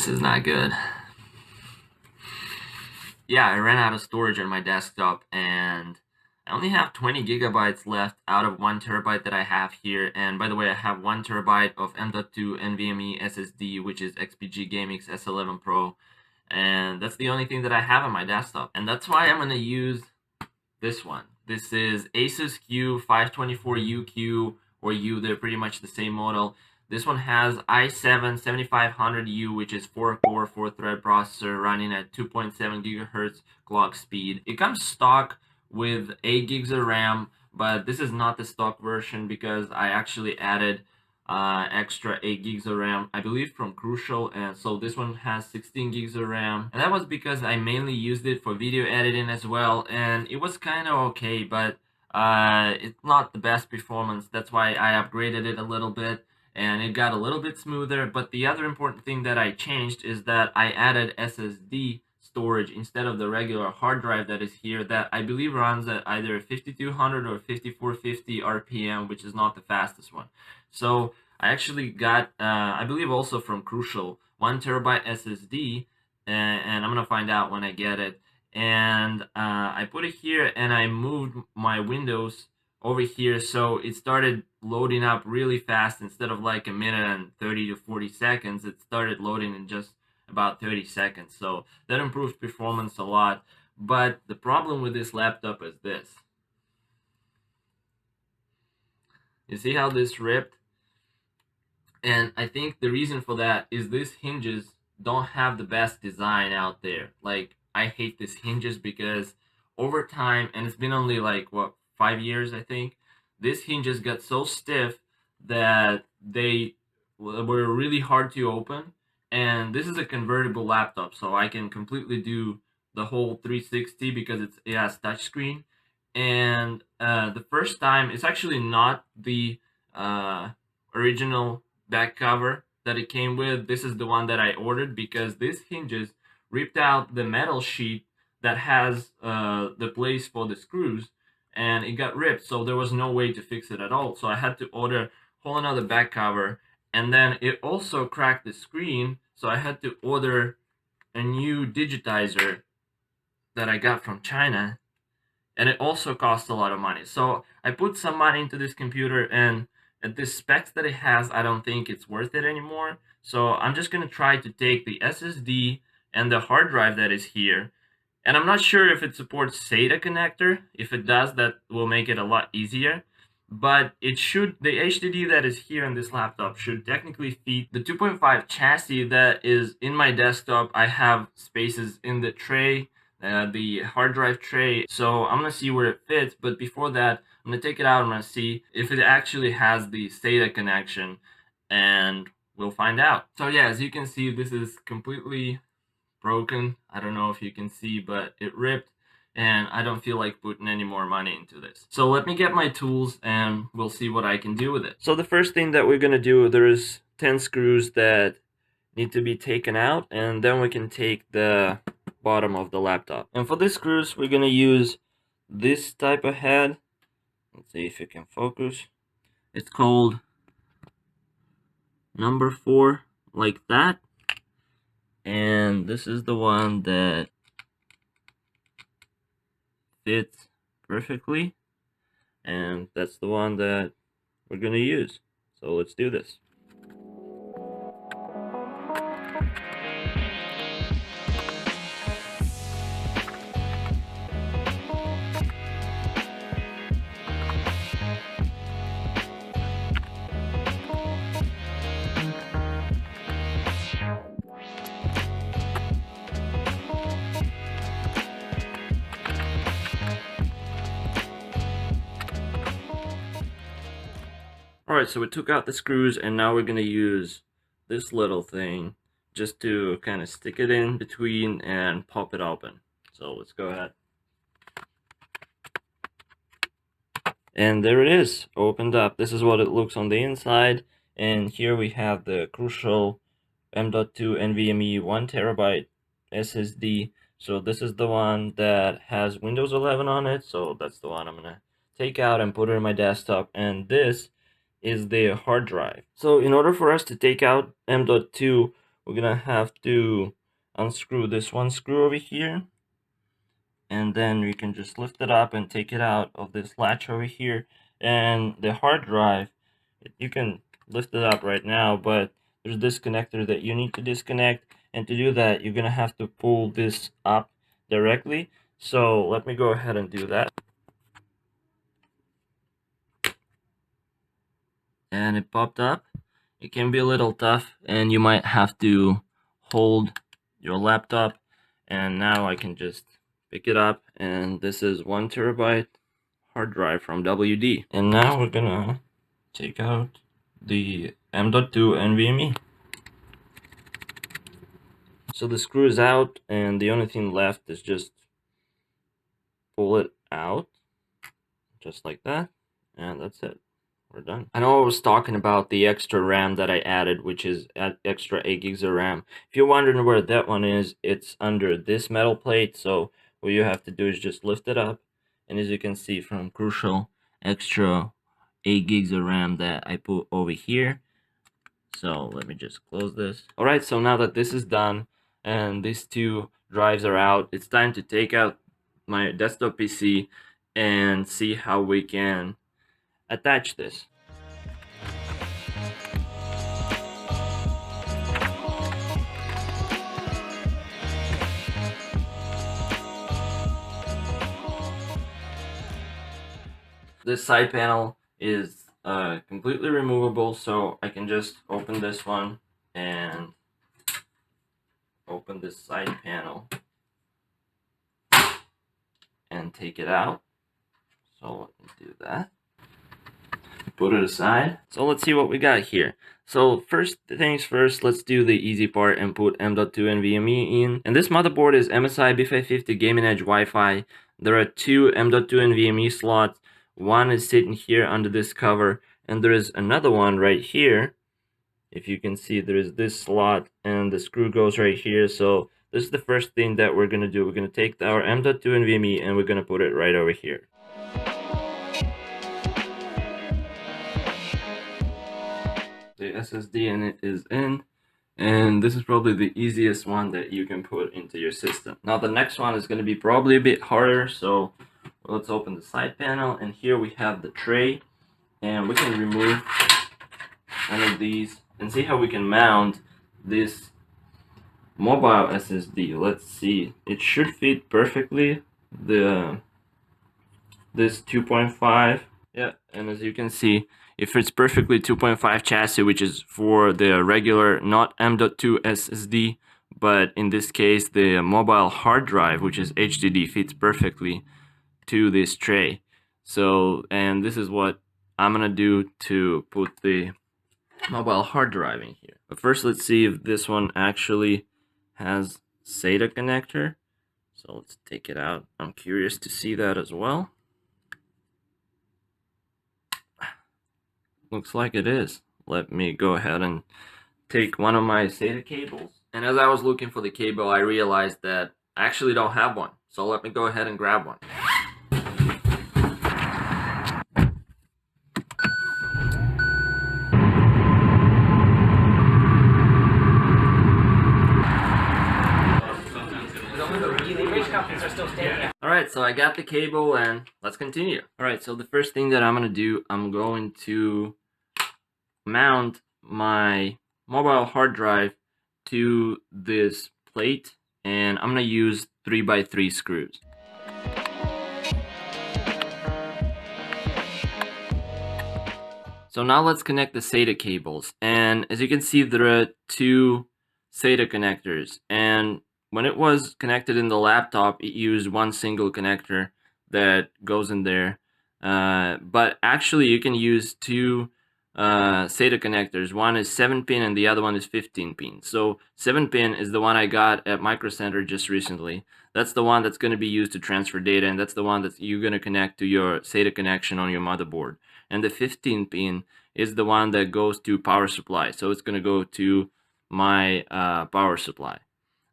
this is not good. Yeah, I ran out of storage on my desktop and I only have 20 gigabytes left out of 1 terabyte that I have here. And by the way, I have 1 terabyte of M.2 NVMe SSD, which is XPG Gaming's S11 Pro. And that's the only thing that I have on my desktop. And that's why I'm going to use this one. This is Asus Q524U, or U, they're pretty much the same model. This one has i7-7500U, which is 4-core, 4-thread processor running at 2.7 gigahertz clock speed. It comes stock with 8 gigs of RAM, but this is not the stock version because I actually added extra 8 gigs of RAM, I believe from Crucial, and so this one has 16 gigs of RAM, and that was because I mainly used it for video editing as well, and it was kind of okay, but it's not the best performance. That's why I upgraded it a little bit and it got a little bit smoother. But the other important thing that I changed is that I added SSD storage instead of the regular hard drive that is here, that I believe runs at either 5200 or 5450 RPM, which is not the fastest one. So I actually got, I believe also from Crucial, 1 terabyte SSD, and I'm gonna find out when I get it. And I put it here and I moved my Windows over here, so it started loading up really fast. Instead of like a minute and 30 to 40 seconds, it started loading in just about 30 seconds. So that improves performance a lot. But the problem with this laptop is this. You see how this ripped? And I think the reason for that is these hinges don't have the best design out there. Like, I hate these hinges because over time, and it's been only like, what, 5 years, I think, these hinges got so stiff that they were really hard to open. And this is a convertible laptop, so I can completely do the whole 360 because it has touchscreen. And the first time, it's actually not the original back cover that it came with. This is the one that I ordered because these hinges ripped out the metal sheet that has the place for the screws, and it got ripped, so there was no way to fix it at all. So I had to order a whole another back cover, and then it also cracked the screen, so I had to order a new digitizer that I got from China, and it also cost a lot of money. So I put some money into this computer, and at the specs that it has, I don't think it's worth it anymore. So I'm just gonna try to take the SSD and the hard drive that is here, and I'm not sure if it supports SATA connector. If it does, that will make it a lot easier. But it should, the HDD that is here in this laptop should technically feed the 2.5 chassis that is in my desktop. I have spaces in the tray, the hard drive tray, so I'm gonna see where it fits. But before that, I'm gonna take it out. I'm gonna see if it actually has the SATA connection, and we'll find out. So yeah, as you can see, this is completely broken. I don't know if you can see, but it ripped, and I don't feel like putting any more money into this. So let me get my tools and we'll see what I can do with it. So the first thing that we're gonna do, there's 10 screws that need to be taken out, and then we can take the bottom of the laptop. And for these screws, we're gonna use this type of head. Let's see if it can focus. It's called number 4, like that. And this is the one that fits perfectly, and that's the one that we're gonna use. So let's do this. Alright, so we took out the screws, and now we're gonna use this little thing just to kind of stick it in between and pop it open. So let's go ahead. And there it is, opened up. This is what it looks on the inside. And here we have the Crucial M.2 NVMe 1 terabyte SSD. So this is the one that has Windows 11 on it. So that's the one I'm gonna take out and put it in my desktop. And this is the hard drive. So in order for us to take out M.2, we're gonna have to unscrew this one screw over here, and then we can just lift it up and take it out of this latch over here. And the hard drive, you can lift it up right now, but there's this connector that you need to disconnect, and to do that you're gonna have to pull this up directly. So let me go ahead and do that. And it popped up. It can be a little tough, and you might have to hold your laptop. And now I can just pick it up, and this is 1 terabyte hard drive from WD. And now we're gonna take out the M.2 NVMe. So the screw is out, and the only thing left is just pull it out, just like that, and that's it. We're done. I know I was talking about the extra RAM that I added, which is extra 8 gigs of RAM. If you're wondering where that one is, it's under this metal plate. So what you have to do is just lift it up, and as you can see from Crucial, extra 8 gigs of RAM that I put over here. So let me just close this. Alright, so now that this is done and these two drives are out, it's time to take out my desktop PC and see how we can attach this. This side panel is completely removable, so I can just open this one and open this side panel and take it out. So let me do that. Put it aside. So let's see what we got here. So first things first, let's do the easy part and put M.2 NVMe in. And this motherboard is MSI B550 Gaming Edge Wi-Fi. There are 2 M.2 NVMe slots. One is sitting here under this cover, and there is another one right here. If you can see, there is this slot, and the screw goes right here. So this is the first thing that we're going to do. We're going to take our M.2 NVMe and we're going to put it right over here. The SSD in it is in, and this is probably the easiest one that you can put into your system. Now the next one is going to be probably a bit harder, so let's open the side panel, and here we have the tray, and we can remove one of these and see how we can mount this mobile SSD. Let's see, it should fit perfectly this 2.5. Yeah, and as you can see, it fits perfectly 2.5 chassis, which is for the regular, not M.2 SSD, but in this case, the mobile hard drive, which is HDD, fits perfectly to this tray. So, and this is what I'm gonna do to put the mobile hard drive in here. But first, let's see if this one actually has SATA connector. So let's take it out. I'm curious to see that as well. Looks like it is. Let me go ahead and take one of my SATA cables. And as I was looking for the cable, I realized that I actually don't have one. So let me go ahead and grab one. Alright, so I got the cable and let's continue. Alright, so the first thing that I'm going to do, I'm going to mount my mobile hard drive to this plate, and I'm going to use 3x3 screws. So now let's connect the SATA cables, and as you can see, there are 2 SATA connectors, and when it was connected in the laptop, it used one single connector that goes in there. But actually, you can use 2 SATA connectors. One is 7-pin and the other one is 15-pin. So 7-pin is the one I got at Micro Center just recently. That's the one that's going to be used to transfer data, and that's the one that you're going to connect to your SATA connection on your motherboard. And the 15-pin is the one that goes to power supply. So it's going to go to my power supply.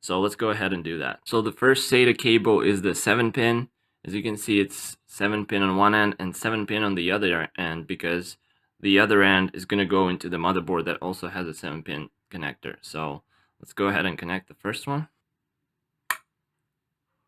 So let's go ahead and do that. So the first SATA cable is the 7-pin. As you can see, it's 7-pin on one end and 7-pin on the other end, because the other end is going to go into the motherboard that also has a 7-pin connector. So let's go ahead and connect the first one.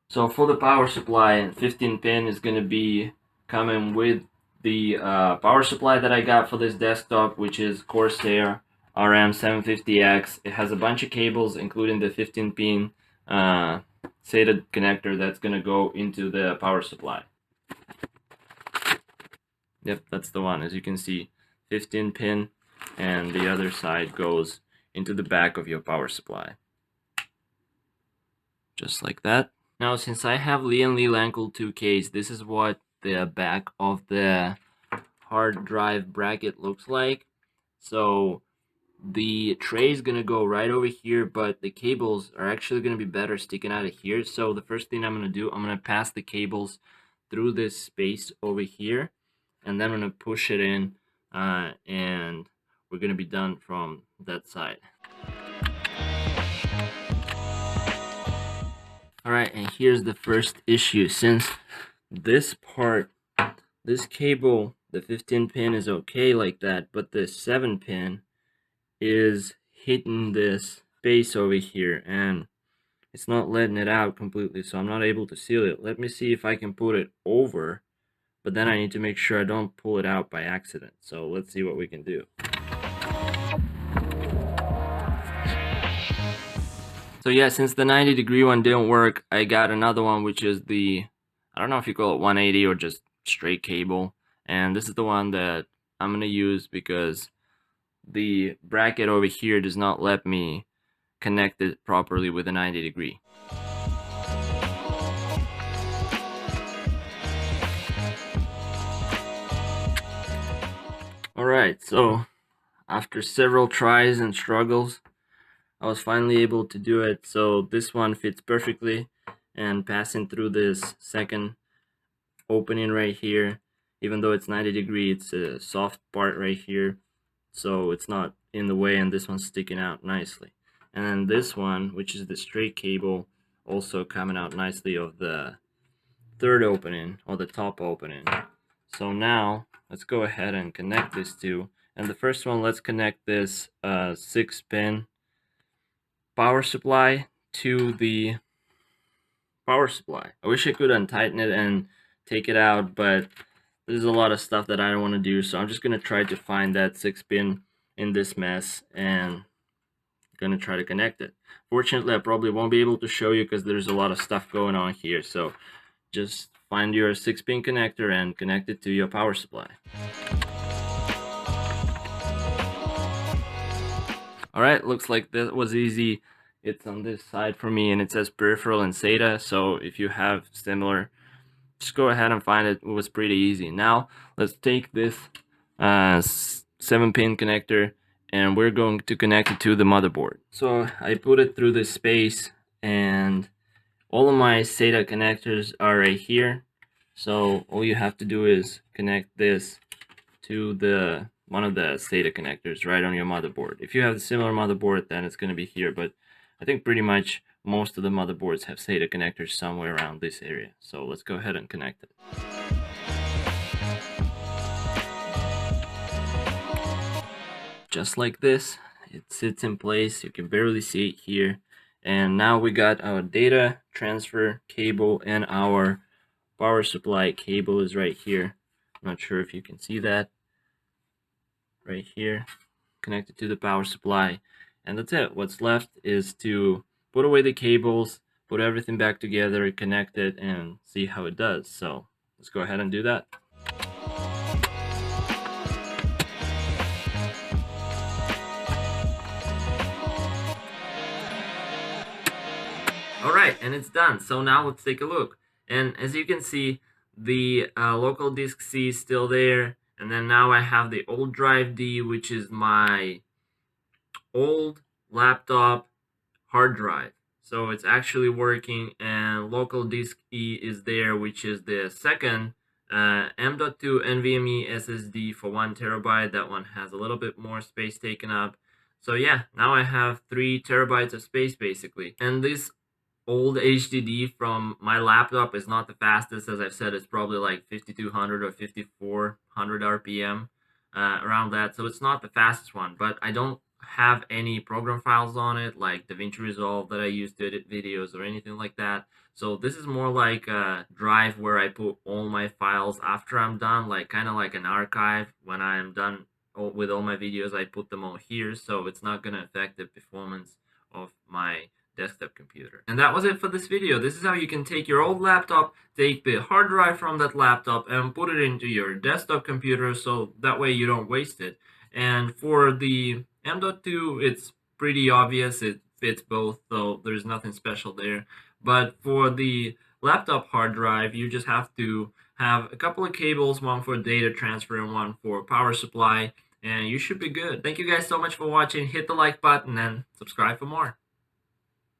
So for the power supply, 15 pin is going to be coming with the power supply that I got for this desktop, which is Corsair RM750X. It has a bunch of cables, including the 15 pin SATA connector that's going to go into the power supply. Yep, that's the one. As you can see, 15 pin, and the other side goes into the back of your power supply. Just like that. Now, since I have Lianli Lancool 2 case, this is what the back of the hard drive bracket looks like. So the tray is going to go right over here, but the cables are actually going to be better sticking out of here. So the first thing I'm going to do, I'm going to pass the cables through this space over here, and then I'm going to push it in, and we're going to be done from that side. Alright, and here's the first issue. Since this part, this cable, the 15 pin is okay like that, but the 7 pin is hitting this space over here, and it's not letting it out completely, so I'm not able to seal it. Let me see if I can put it over, but then I need to make sure I don't pull it out by accident. So let's see what we can do. So yeah, since the 90-degree one didn't work, I got another one, which is the, I don't know if you call it 180 or just straight cable. And this is the one that I'm going to use because the bracket over here does not let me connect it properly with a 90-degree. Alright, so after several tries and struggles, I was finally able to do it. So this one fits perfectly, and passing through this second opening right here, even though it's 90-degree, it's a soft part right here, so it's not in the way, and this one's sticking out nicely. And then this one, which is the straight cable, also coming out nicely of the third opening, or the top opening. So now let's go ahead and connect these two. And the first one, let's connect this 6-pin power supply to the power supply. I wish I could untighten it and take it out, but there's a lot of stuff that I don't want to do, so I'm just going to try to find that 6-pin in this mess and going to try to connect it. Fortunately, I probably won't be able to show you because there's a lot of stuff going on here, so just find your 6-pin connector and connect it to your power supply. Alright, looks like that was easy. It's on this side for me, and it says peripheral and SATA, so if you have similar, just go ahead and find it. It was pretty easy. Now let's take this 7-pin connector, and we're going to connect it to the motherboard. So I put it through this space, and all of my SATA connectors are right here. So all you have to do is connect this to the one of the SATA connectors right on your motherboard. If you have a similar motherboard, then it's going to be here, but I think pretty much most of the motherboards have SATA connectors somewhere around this area. So let's go ahead and connect it. Just like this, it sits in place. You can barely see it here. And now we got our data transfer cable, and our power supply cable is right here. I'm not sure if you can see that. Right here, connected to the power supply. And that's it. What's left is to put away the cables, put everything back together, connect it, and see how it does. So let's go ahead and do that. Alright, and it's done. So now let's take a look. And as you can see, the local disk C is still there. And then now I have the old drive D, which is my old laptop hard drive. So it's actually working, and local disk E is there, which is the second M.2 NVMe SSD for 1 terabyte. That one has a little bit more space taken up. So yeah, now I have 3 terabytes of space basically. And this old HDD from my laptop is not the fastest. As I've said, it's probably like 5200 or 5400 RPM, around that. So it's not the fastest one, but I don't have any program files on it, like DaVinci Resolve that I use to edit videos or anything like that. So this is more like a drive where I put all my files after I'm done, like kind of like an archive. When I'm done with all my videos, I put them all here, so it's not going to affect the performance of my desktop computer. And that was it for this video. This is how you can take your old laptop, take the hard drive from that laptop, and put it into your desktop computer, so that way you don't waste it. And for the M.2, it's pretty obvious. It fits both, so there's nothing special there. But for the laptop hard drive, you just have to have a couple of cables, one for data transfer and one for power supply, and you should be good. Thank you guys so much for watching. Hit the like button and subscribe for more.